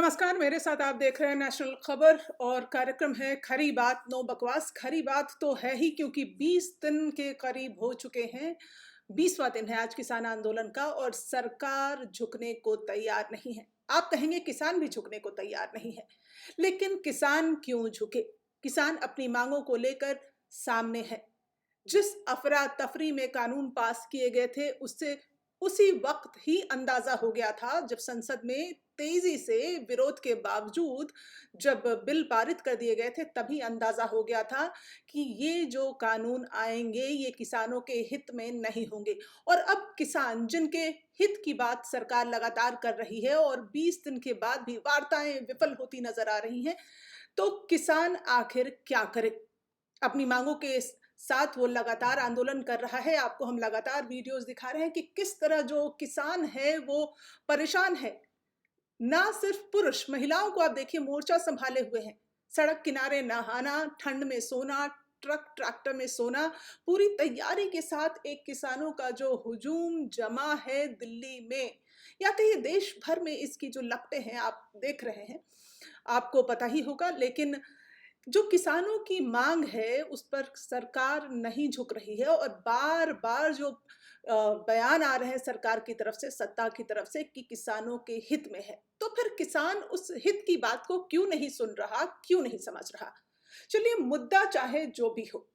नमस्कार, मेरे साथ आप देख रहे हैं नेशनल खबर और कार्यक्रम है खरी बात नो बकवास। खरी बात तो है ही क्योंकि 20 दिन के करीब हो चुके हैं। 20वां दिन है आज किसान आंदोलन का और सरकार झुकने को तैयार नहीं है। आप कहेंगे किसान भी झुकने को तैयार नहीं है, लेकिन किसान क्यों झुके? किसान अपनी मांगों को लेकर सामने है। जिस अफरा-तफरी में कानून पास किए गए थे, उससे उसी वक़्त ही अंदाज़ा हो गया था जब संसद में तेज़ी से विरोध के बावजूद जब बिल पारित कर दिए गए थे, तभी अंदाज़ा हो गया था कि ये जो कानून आएँगे, ये किसानों के हित में नहीं होंगे। और अब किसान जिनके हित की बात सरकार लगातार कर रही है और 20 दिन के बाद भी वार्ताएँ विफल होती नज़र आ रही हैं, तो किसान आखिर क्या करे? अपनी मांगों के साथ वो लगातार आंदोलन कर रहा है। आपको हम लगातार वीडियोस दिखा रहे हैं कि किस तरह जो किसान है वो परेशान है। ना सिर्फ पुरुष, महिलाओं को आप देखिए मोर्चा संभाले हुए हैं। सड़क किनारे नहाना, ठंड में सोना, ट्रक ट्रैक्टर में सोना, पूरी तैयारी के साथ एक किसानों का जो हुजूम जमा है दिल्ली में या कहिए देश भर में, इसकी जो लपटें हैं आप देख रहे हैं। आपको पता ही होगा, लेकिन जो किसानों की मांग है उस पर सरकार नहीं झुक रही है और बार-बार जो बयान आ रहे हैं सरकार की तरफ से, सत्ता की तरफ से कि किसानों के हित में है। तो फिर किसान उस हित की बात को क्यों नहीं सुन रहा, क्यों नहीं समझ रहा? चलिए, मुद्दा चाहे जो भी हो,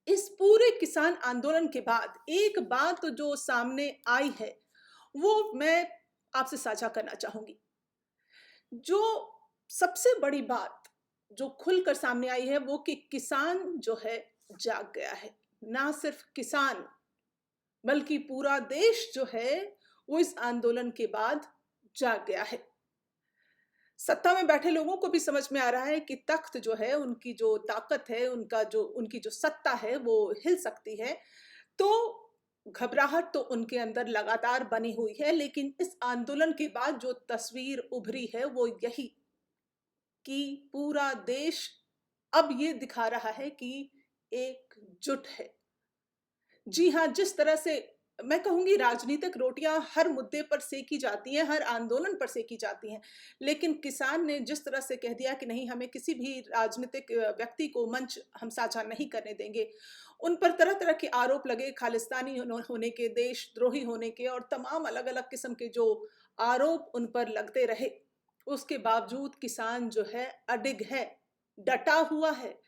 इस पूरे किसान आंदोलन के बाद एक बात जो सामने आई है, वो मैं आपसे साझा करना चाहूँगी। जो सबसे बड़ी बात जो खुलकर सामने आई है वो कि किसान जो है जाग गया है। ना सिर्फ किसान बल्कि पूरा देश जो है वो इस आंदोलन के बाद जाग गया है। सत्ता में बैठे लोगों को भी समझ में आ रहा है कि तख्त जो है, उनकी जो ताकत है, उनकी जो सत्ता है वो हिल सकती है। तो घबराहट तो उनके अंदर लगातार बनी हुई है, लेकिन इस आंदोलन के बाद जो तस्वीर उभरी है वो यही कि पूरा देश अब ये दिखा रहा है कि एकजुट है। जी हाँ, जिस तरह से मैं कहूँगी राजनीतिक रोटियाँ हर मुद्दे पर सेकी जाती हैं, हर आंदोलन पर सेकी जाती हैं, लेकिन किसान ने जिस तरह से कह दिया कि नहीं, हमें किसी भी राजनीतिक व्यक्ति को मंच हम साझा नहीं करने देंगे। उन पर तरह-तरह के आरोप लगे, खालिस्तानी होने के, देशद्रोही होने के और तमाम अलग-अलग किस्म के जो आरोप उन पर लगते रहे। उसके बावजूद किसान जो है अडिग है, डटा हुआ है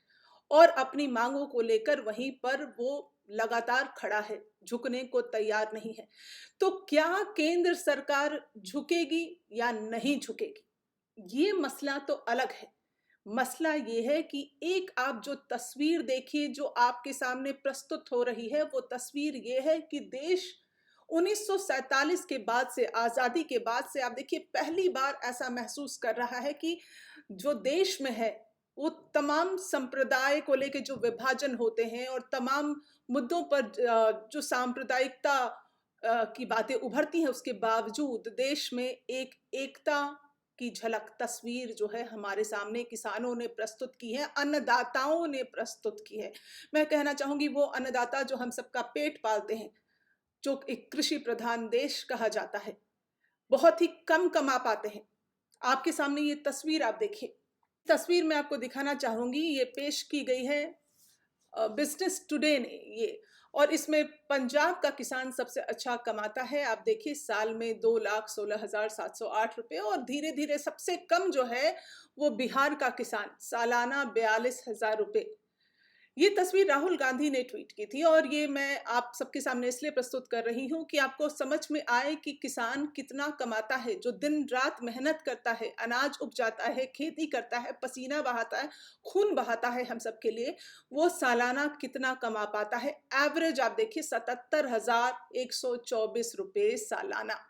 और अपनी मांगों को लेकर वहीं पर वो लगातार खड़ा है, झुकने को तैयार नहीं है। तो क्या केंद्र सरकार झुकेगी या नहीं झुकेगी? ये मसला तो अलग है। मसला ये है कि एक आप जो तस्वीर देखिए जो आपके सामने प्रस्तुत हो रही है, वो तस्वीर ये है कि देश 1947 के बाद से, आज़ादी के बाद से आप देखिए पहली बार ऐसा महसूस कर रहा है कि जो देश में है, वो तमाम संप्रदाय को लेके जो विभाजन होते हैं और तमाम मुद्दों पर जो सांप्रदायिकता की बातें उभरती हैं, उसके बावजूद देश में एक एकता की झलक तस्वीर जो है हमारे सामने किसानों ने प्रस्तुत की है, अन्नदाताओं ने प्रस्तुत की है। मैं कहना चाहूँगी वो अन्नदाता जो हम सबका पेट पालते हैं, जो एक कृषि प्रधान देश कहा जाता है, बहुत ही कम कमा पाते हैं। आपके सामने ये तस्वीर आप देखिए। तस्वीर मैं आपको दिखाना चाहूँगी, ये पेश की गई है बिज़नेस टुडे ने ये, और इसमें पंजाब का किसान सबसे अच्छा कमाता है। आप देखिए साल में 2,16,708 रुपए और धीरे-धीरे सबसे कम जो है वो बिहार का किसान, सालाना 42,000 रुपए। ये तस्वीर राहुल गांधी ने ट्वीट की थी और ये मैं आप सबके सामने इसलिए प्रस्तुत कर रही हूँ कि आपको समझ में आए कि किसान कितना कमाता है, जो दिन-रात मेहनत करता है, अनाज उपजाता है, खेती करता है, पसीना बहाता है, खून बहाता है हम सबके लिए, वो सालाना कितना कमा पाता है। एवरेज आप देखिए 77,124 रुपए सालाना।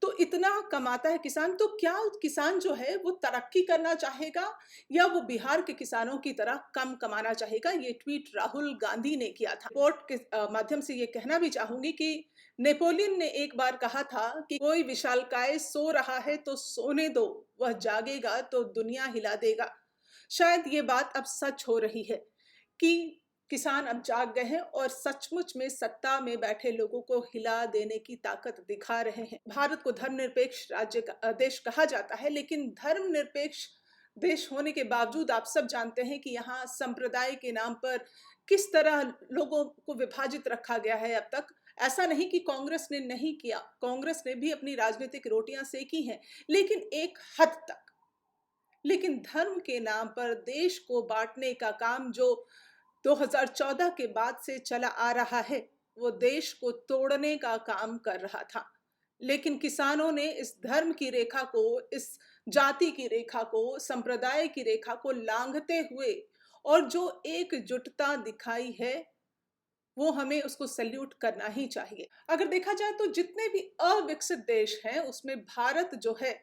तो इतना कमाता है किसान, तो क्या किसान जो है वो तरक्की करना चाहेगा या वो बिहार के किसानों की तरह कम कमाना चाहेगा? ये ट्वीट राहुल गांधी ने किया था। रिपोर्ट के माध्यम से ये कहना भी चाहूंगी कि नेपोलियन ने एक बार कहा था कि कोई विशालकाय सो रहा है तो सोने दो, वह जागेगा तो दुनिया हिला देगा। शायद ये बात अब सच हो रही है कि किसान अब जाग गए हैं और सचमुच में सत्ता में बैठे लोगों को हिला देने की ताकत दिखा रहे हैं। भारत को धर्मनिरपेक्ष देश कहा जाता है, लेकिन धर्मनिरपेक्ष देश होने के बावजूद आप सब जानते हैं कि यहाँ संप्रदाय के नाम पर किस तरह लोगों को विभाजित रखा गया है। अब तक ऐसा नहीं कि कांग्रेस ने नहीं किया, कांग्रेस ने भी अपनी राजनीतिक रोटियां सेकी हैं, लेकिन एक हद तक। लेकिन धर्म के नाम पर देश को बांटने का काम जो 2014 के बाद से चला आ रहा है, वो देश को तोड़ने का काम कर रहा था। लेकिन किसानों ने इस धर्म की रेखा को, इस जाति की रेखा को, संप्रदाय की रेखा को लांघते हुए और जो एकजुटता दिखाई है, वो हमें उसको सैल्यूट करना ही चाहिए। अगर देखा जाए तो जितने भी अविकसित देश हैं, उसमें भारत जो है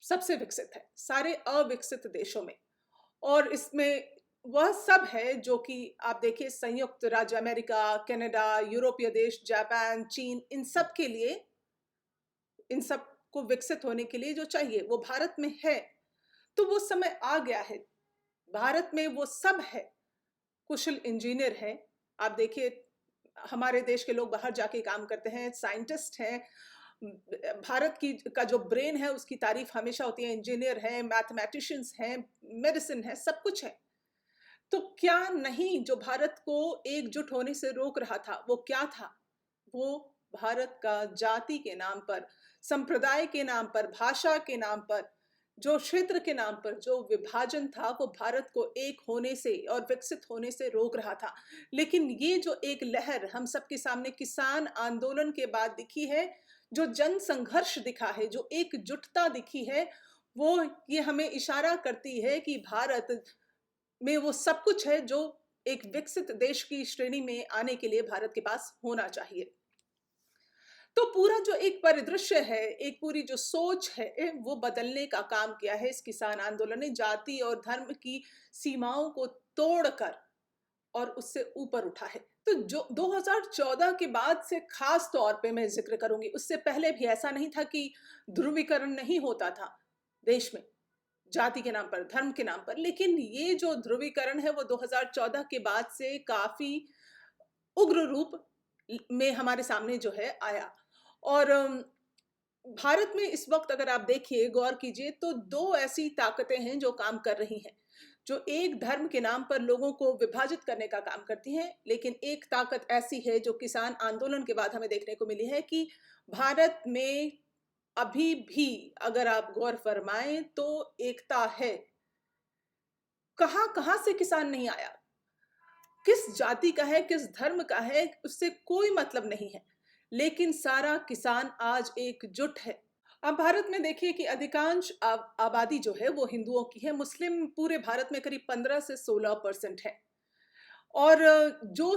सबसे विकसित है सारे अविकसित देशों में। और इसमें वह सब है जो कि आप देखिए, संयुक्त राज्य अमेरिका, कनाडा, यूरोपीय देश, जापान, चीन, इन सब के लिए, इन सब को विकसित होने के लिए जो चाहिए वो भारत में है। तो वो समय आ गया है, भारत में वो सब है। कुशल इंजीनियर है, आप देखिए हमारे देश के लोग बाहर जाके काम करते हैं, साइंटिस्ट हैं। भारत की का जो ब्रेन है उसकी तारीफ हमेशा होती है। इंजीनियर हैं, मैथमेटिशियंस हैं, मेडिसिन है, सब कुछ है। तो क्या नहीं जो भारत को एकजुट होने से रोक रहा था, वो क्या था? वो भारत का जाति के नाम पर, संप्रदाय के नाम पर, भाषा के नाम पर, जो क्षेत्र के नाम पर जो विभाजन था, वो भारत को एक होने से और विकसित होने से रोक रहा था। लेकिन ये जो एक लहर हम सबके सामने किसान आंदोलन के बाद दिखी है, जो जन संघर्ष दिखा है, जो एकजुटता दिखी है, वो ये हमें इशारा करती है कि भारत में वो सब कुछ है जो एक विकसित देश की श्रेणी में आने के लिए भारत के पास होना चाहिए। तो पूरा जो एक परिदृश्य है, एक पूरी जो सोच है, वो बदलने का काम किया है इस किसान आंदोलन ने। जाति और धर्म की सीमाओं को तोड़कर और उससे ऊपर उठा है। तो जो 2014 के बाद से खास तौर पे मैं जिक्र करूंगी, उससे पहले भी ऐसा नहीं था कि ध्रुवीकरण नहीं होता था देश में जाति के नाम पर, धर्म के नाम पर। लेकिन ये जो ध्रुवीकरण है वो 2014 के बाद से काफी उग्र रूप में हमारे सामने जो है आया। और भारत में इस वक्त अगर आप देखिए, गौर कीजिए, तो दो ऐसी ताकतें हैं जो काम कर रही हैं, जो एक धर्म के नाम पर लोगों को विभाजित करने का काम करती हैं। लेकिन एक ताकत ऐसी है जो किसान आंदोलन के बाद हमें देखने को मिली है कि भारत में अभी भी अगर आप गौर फरमाएं तो एकता है। कहां कहां से किसान नहीं आया, किस जाति का है, किस धर्म का है, उससे कोई मतलब नहीं है, लेकिन सारा किसान आज एकजुट है। अब भारत में देखिए कि अधिकांश आबादी जो है वो हिंदुओं की है। मुस्लिम पूरे भारत में करीब 15 से 16% है। और जो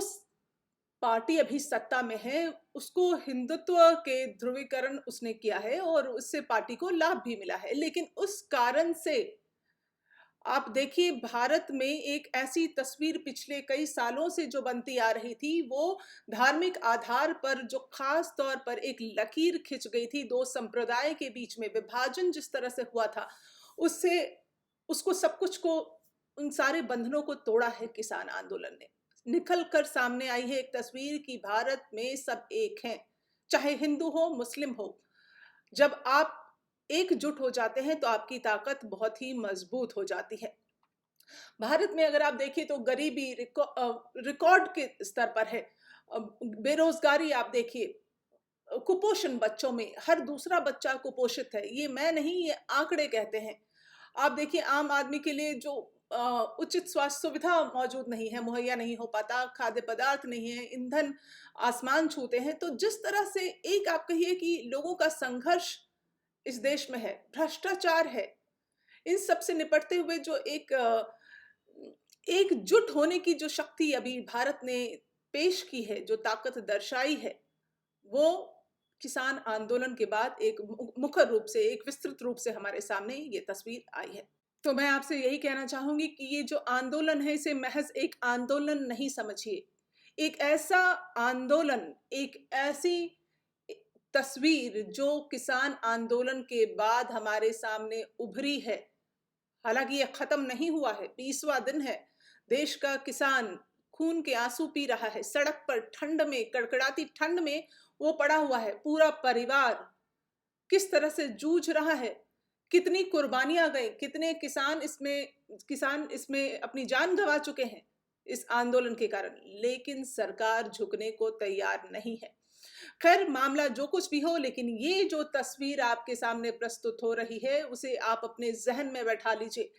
पार्टी अभी सत्ता में है, उसको हिंदुत्व के ध्रुवीकरण उसने किया है और उससे पार्टी को लाभ भी मिला है। लेकिन उस कारण से आप देखिए, भारत में एक ऐसी तस्वीर पिछले कई सालों से जो बनती आ रही थी, वो धार्मिक आधार पर जो खास तौर पर एक लकीर खिंच गई थी दो संप्रदाय के बीच में, विभाजन जिस तरह से हुआ था, उससे उसको सब कुछ को, उन सारे बंधनों को तोड़ा है किसान आंदोलन ने। निकल कर सामने आई है एक तस्वीर कि भारत में सब एक हैं, चाहे हिंदू हो, मुस्लिम हो। जब आप एकजुट हो जाते हैं तो आपकी ताकत बहुत ही मजबूत हो जाती है। भारत में अगर आप देखिए तो गरीबी रिकॉर्ड के स्तर पर है। बेरोजगारी आप देखिए, कुपोषण बच्चों में हर दूसरा बच्चा कुपोषित है। ये मैं नहीं, ये आंकड़े कहते हैं। आप देखिए आम आदमी के लिए जो उचित स्वास्थ्य सुविधा मौजूद नहीं है, मुहैया नहीं हो पाता, खाद्य पदार्थ नहीं है, ईंधन आसमान छूते हैं। तो जिस तरह से एक आप कहिए कि लोगों का संघर्ष इस देश में है, भ्रष्टाचार है, इन सब से निपटते हुए जो एक एकजुट होने की जो शक्ति अभी भारत ने पेश की है, जो ताकत दर्शाई है, वो किसान आंदोलन के बाद एक मुखर रूप से, एक विस्तृत रूप से हमारे सामने ये तस्वीर आई है। तो मैं आपसे यही कहना चाहूंगी कि ये जो आंदोलन है, इसे महज एक आंदोलन नहीं समझिए। एक ऐसा आंदोलन, एक ऐसी तस्वीर जो किसान आंदोलन के बाद हमारे सामने उभरी है। हालांकि ये खत्म नहीं हुआ है, 20वां दिन है। देश का किसान खून के आंसू पी रहा है, सड़क पर ठंड में, कड़कड़ाती ठंड में वो पड़ा हुआ है। पूरा परिवार किस तरह से जूझ रहा है, कितनी कुर्बानियां गई, कितने किसान इसमें अपनी जान गंवा चुके हैं इस आंदोलन के कारण, लेकिन सरकार झुकने को तैयार नहीं है। खैर, मामला जो कुछ भी हो, लेकिन ये जो तस्वीर आपके सामने प्रस्तुत हो रही है उसे आप अपने जहन में बैठा लीजिए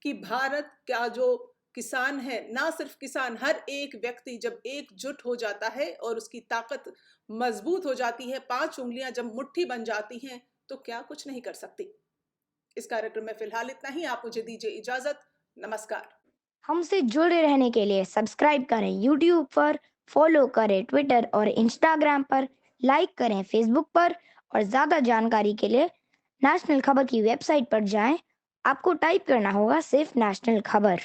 कि भारत का जो किसान है, ना सिर्फ किसान, हर एक व्यक्ति जब एकजुट हो जाता है और उसकी ताकत मजबूत हो जाती है, 5 उंगलियां जब मुट्ठी बन जाती हैं, तो क्या कुछ नहीं कर सकती। इस कार्यक्रम में फिलहाल इतना ही। आप मुझे दीजिए इजाजत। नमस्कार। हमसे जुड़े रहने के लिए सब्सक्राइब करें यूट्यूब पर, फॉलो करें ट्विटर और इंस्टाग्राम पर, लाइक करें फेसबुक पर और ज़्यादा जानकारी के लिए नेशनल खबर की वेबसाइट पर जाएं। आपको टाइप करना होगा सिर्फ नेशनल खबर।